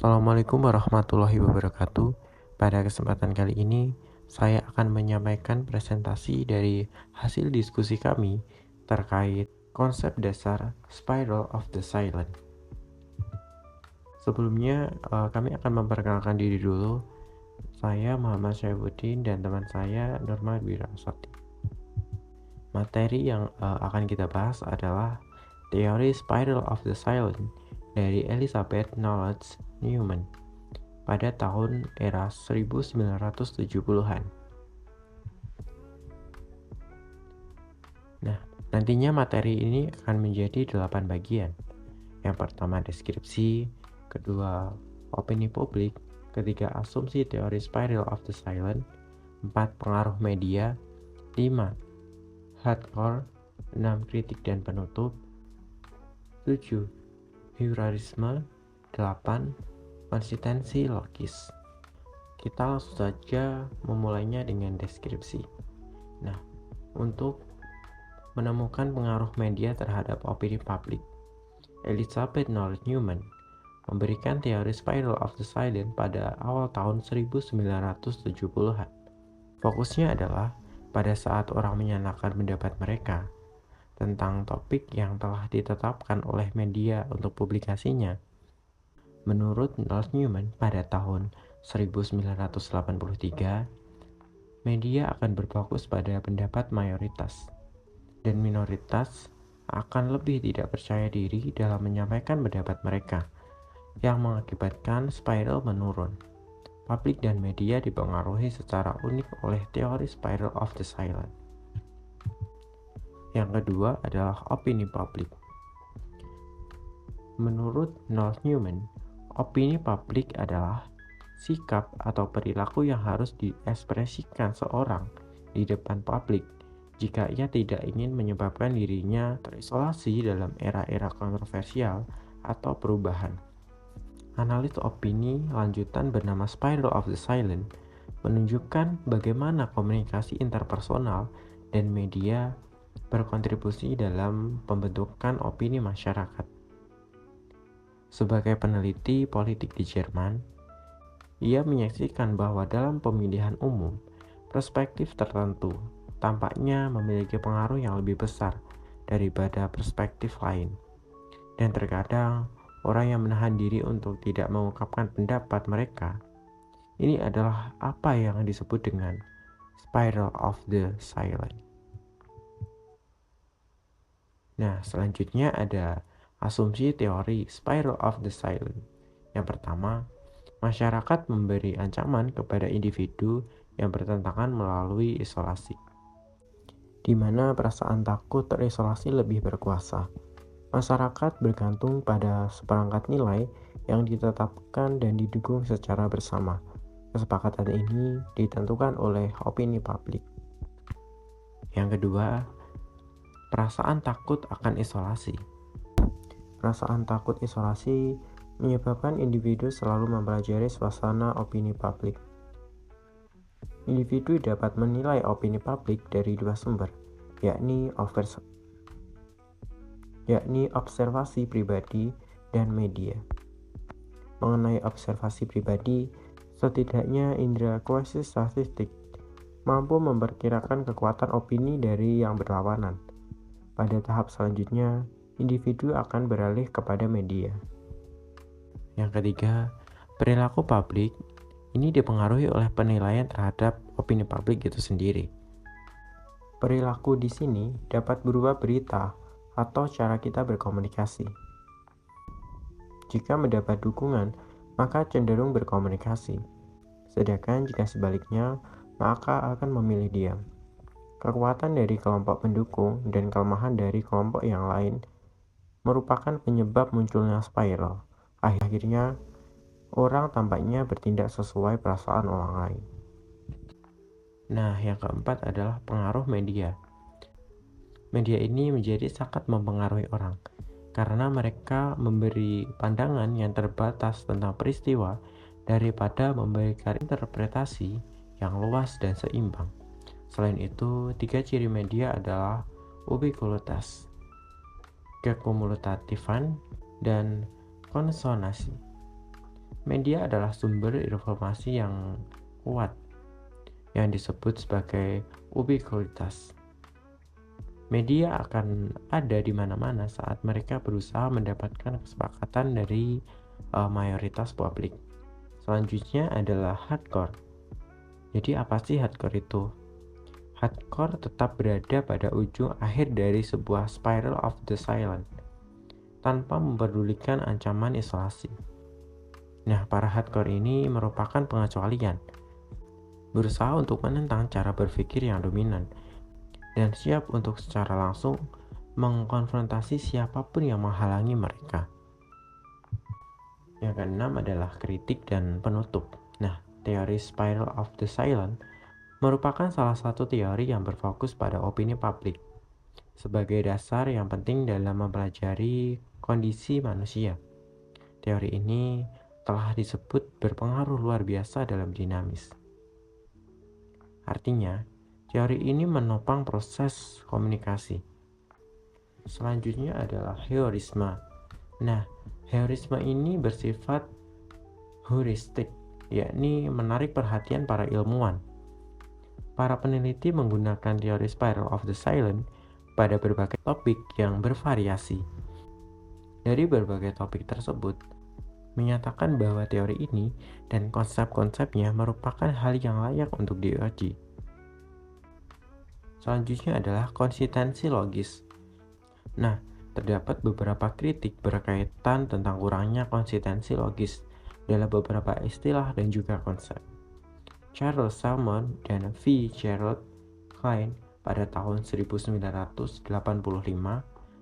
Assalamualaikum warahmatullahi wabarakatuh. Pada kesempatan kali ini, saya akan menyampaikan presentasi dari hasil diskusi kami terkait konsep dasar Spiral of the Silent. Sebelumnya, kami akan memperkenalkan diri dulu. Saya Muhammad Syaifuddin dan teman saya Nurma Wirasati. Materi yang akan kita bahas adalah teori Spiral of the Silent dari Elizabeth Knowles Newman pada tahun era 1970-an. Nah, nantinya materi ini akan menjadi 8 bagian. Yang pertama deskripsi, kedua opini publik, ketiga asumsi teori Spiral of the Silent, 4 pengaruh media, 5 hardcore, 6 kritik dan penutup, 7 heurisme, 8 konsistensi logis. Kita langsung saja memulainya dengan deskripsi. Nah, untuk menemukan pengaruh media terhadap opini publik, Elizabeth Knowles Newman memberikan teori Spiral of the Silent pada awal tahun 1970-an. Fokusnya adalah pada saat orang menyatakan pendapat mereka tentang topik yang telah ditetapkan oleh media untuk publikasinya. Menurut Knowles Newman, pada tahun 1983, media akan berfokus pada pendapat mayoritas, dan minoritas akan lebih tidak percaya diri dalam menyampaikan pendapat mereka, yang mengakibatkan spiral menurun. Publik dan media dipengaruhi secara unik oleh teori Spiral of the Silent. Yang kedua adalah opini publik. Menurut Knowles Newman, opini publik adalah sikap atau perilaku yang harus diekspresikan seorang di depan publik jika ia tidak ingin menyebabkan dirinya terisolasi dalam era-era kontroversial atau perubahan. Analis opini lanjutan bernama Spiral of the Silent menunjukkan bagaimana komunikasi interpersonal dan media berkontribusi dalam pembentukan opini masyarakat. Sebagai peneliti politik di Jerman, ia menyaksikan bahwa dalam pemilihan umum, perspektif tertentu tampaknya memiliki pengaruh yang lebih besar daripada perspektif lain. Dan terkadang, orang yang menahan diri untuk tidak mengungkapkan pendapat mereka, ini adalah apa yang disebut dengan Spiral of the Silent. Nah, selanjutnya ada asumsi teori Spiral of the Silent. Yang pertama, masyarakat memberi ancaman kepada individu yang bertentangan melalui isolasi, di mana perasaan takut terisolasi lebih berkuasa. Masyarakat bergantung pada seperangkat nilai yang ditetapkan dan didukung secara bersama. Kesepakatan ini ditentukan oleh opini publik. Yang kedua, perasaan takut akan isolasi. Perasaan takut isolasi menyebabkan individu selalu mempelajari suasana opini publik. Individu dapat menilai opini publik dari dua sumber, yakni observasi pribadi dan media. Mengenai observasi pribadi, setidaknya indera kuasi statistik mampu memperkirakan kekuatan opini dari yang berlawanan. Pada tahap selanjutnya, individu akan beralih kepada media. Yang ketiga, perilaku publik ini dipengaruhi oleh penilaian terhadap opini publik itu sendiri. Perilaku di sini dapat berupa berita atau cara kita berkomunikasi. Jika mendapat dukungan, maka cenderung berkomunikasi. Sedangkan jika sebaliknya, maka akan memilih diam. Kekuatan dari kelompok pendukung dan kelemahan dari kelompok yang lain merupakan penyebab munculnya spiral. Akhirnya, orang tampaknya bertindak sesuai perasaan orang lain. Nah, yang keempat adalah pengaruh media. Media ini menjadi sangat mempengaruhi orang, karena mereka memberi pandangan yang terbatas tentang peristiwa daripada memberikan interpretasi yang luas dan seimbang. Selain itu, 3 ciri media adalah ubiquitas, kekumulatifan, dan konsonansi. Media adalah sumber informasi yang kuat yang disebut sebagai ubiquitas. Media akan ada di mana-mana saat mereka berusaha mendapatkan kesepakatan dari mayoritas publik. Selanjutnya adalah hardcore. Jadi apa sih hardcore itu? Hardcore tetap berada pada ujung akhir dari sebuah spiral of the silent, tanpa mempedulikan ancaman isolasi. Nah, para hardcore ini merupakan pengecualian, berusaha untuk menentang cara berpikir yang dominan, dan siap untuk secara langsung mengkonfrontasi siapapun yang menghalangi mereka. Yang keenam adalah kritik dan penutup. Nah, teori Spiral of the Silent merupakan salah satu teori yang berfokus pada opini publik sebagai dasar yang penting dalam mempelajari kondisi manusia. Teori ini telah disebut berpengaruh luar biasa dalam dinamis. Artinya, teori ini menopang proses komunikasi. Selanjutnya adalah heurisme. Nah, heurisme ini bersifat heuristik, yakni menarik perhatian para ilmuwan. Para peneliti menggunakan teori Spiral of the Silent pada berbagai topik yang bervariasi. Dari berbagai topik tersebut, menyatakan bahwa teori ini dan konsep-konsepnya merupakan hal yang layak untuk diuji. Selanjutnya adalah konsistensi logis. Nah, terdapat beberapa kritik berkaitan tentang kurangnya konsistensi logis dalam beberapa istilah dan juga konsep. Charles Salmon dan V. Gerald Klein pada tahun 1985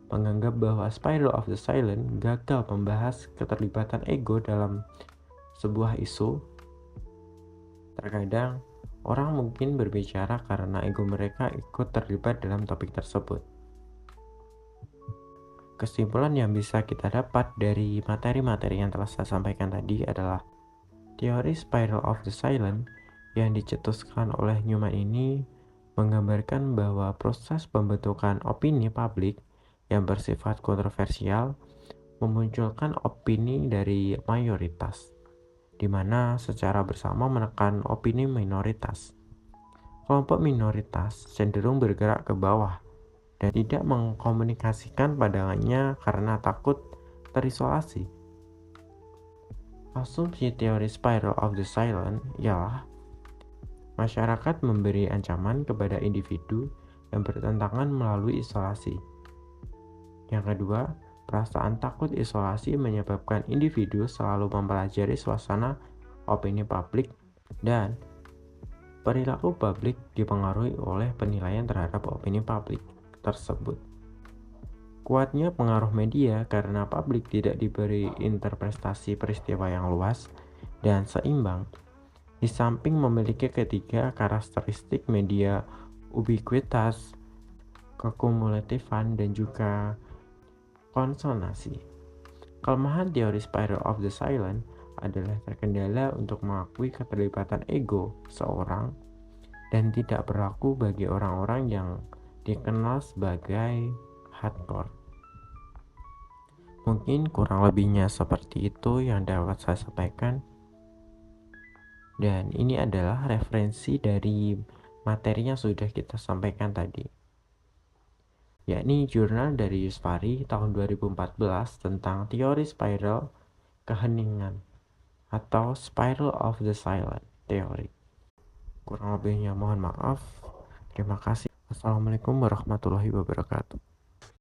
menganggap bahwa Spiral of the Silent gagal membahas keterlibatan ego dalam sebuah isu. Terkadang, orang mungkin berbicara karena ego mereka ikut terlibat dalam topik tersebut. Kesimpulan yang bisa kita dapat dari materi-materi yang telah saya sampaikan tadi adalah teori Spiral of the Silent yang dicetuskan oleh Newman ini menggambarkan bahwa proses pembentukan opini publik yang bersifat kontroversial memunculkan opini dari mayoritas, di mana secara bersama menekan opini minoritas. Kelompok minoritas cenderung bergerak ke bawah dan tidak mengkomunikasikan pandangannya karena takut terisolasi. Asumsi teori Spiral of the Silent ialah masyarakat memberi ancaman kepada individu yang bertentangan melalui isolasi. Yang kedua, perasaan takut isolasi menyebabkan individu selalu mempelajari suasana opini publik dan perilaku publik dipengaruhi oleh penilaian terhadap opini publik tersebut. Kuatnya pengaruh media karena publik tidak diberi interpretasi peristiwa yang luas dan seimbang, di samping memiliki ketiga karakteristik media ubiquitas, kekumulatifan, dan juga konsonansi. Kelemahan teori Spiral of the Silent adalah terkendala untuk mengakui keterlibatan ego seorang dan tidak berlaku bagi orang-orang yang dikenal sebagai hardcore. Mungkin kurang lebihnya seperti itu yang dapat saya sampaikan. Dan ini adalah referensi dari materi yang sudah kita sampaikan tadi, yakni jurnal dari Yusvari tahun 2014 tentang teori spiral keheningan atau Spiral of the Silent Theory. Kurang lebihnya mohon maaf. Terima kasih. Assalamualaikum warahmatullahi wabarakatuh.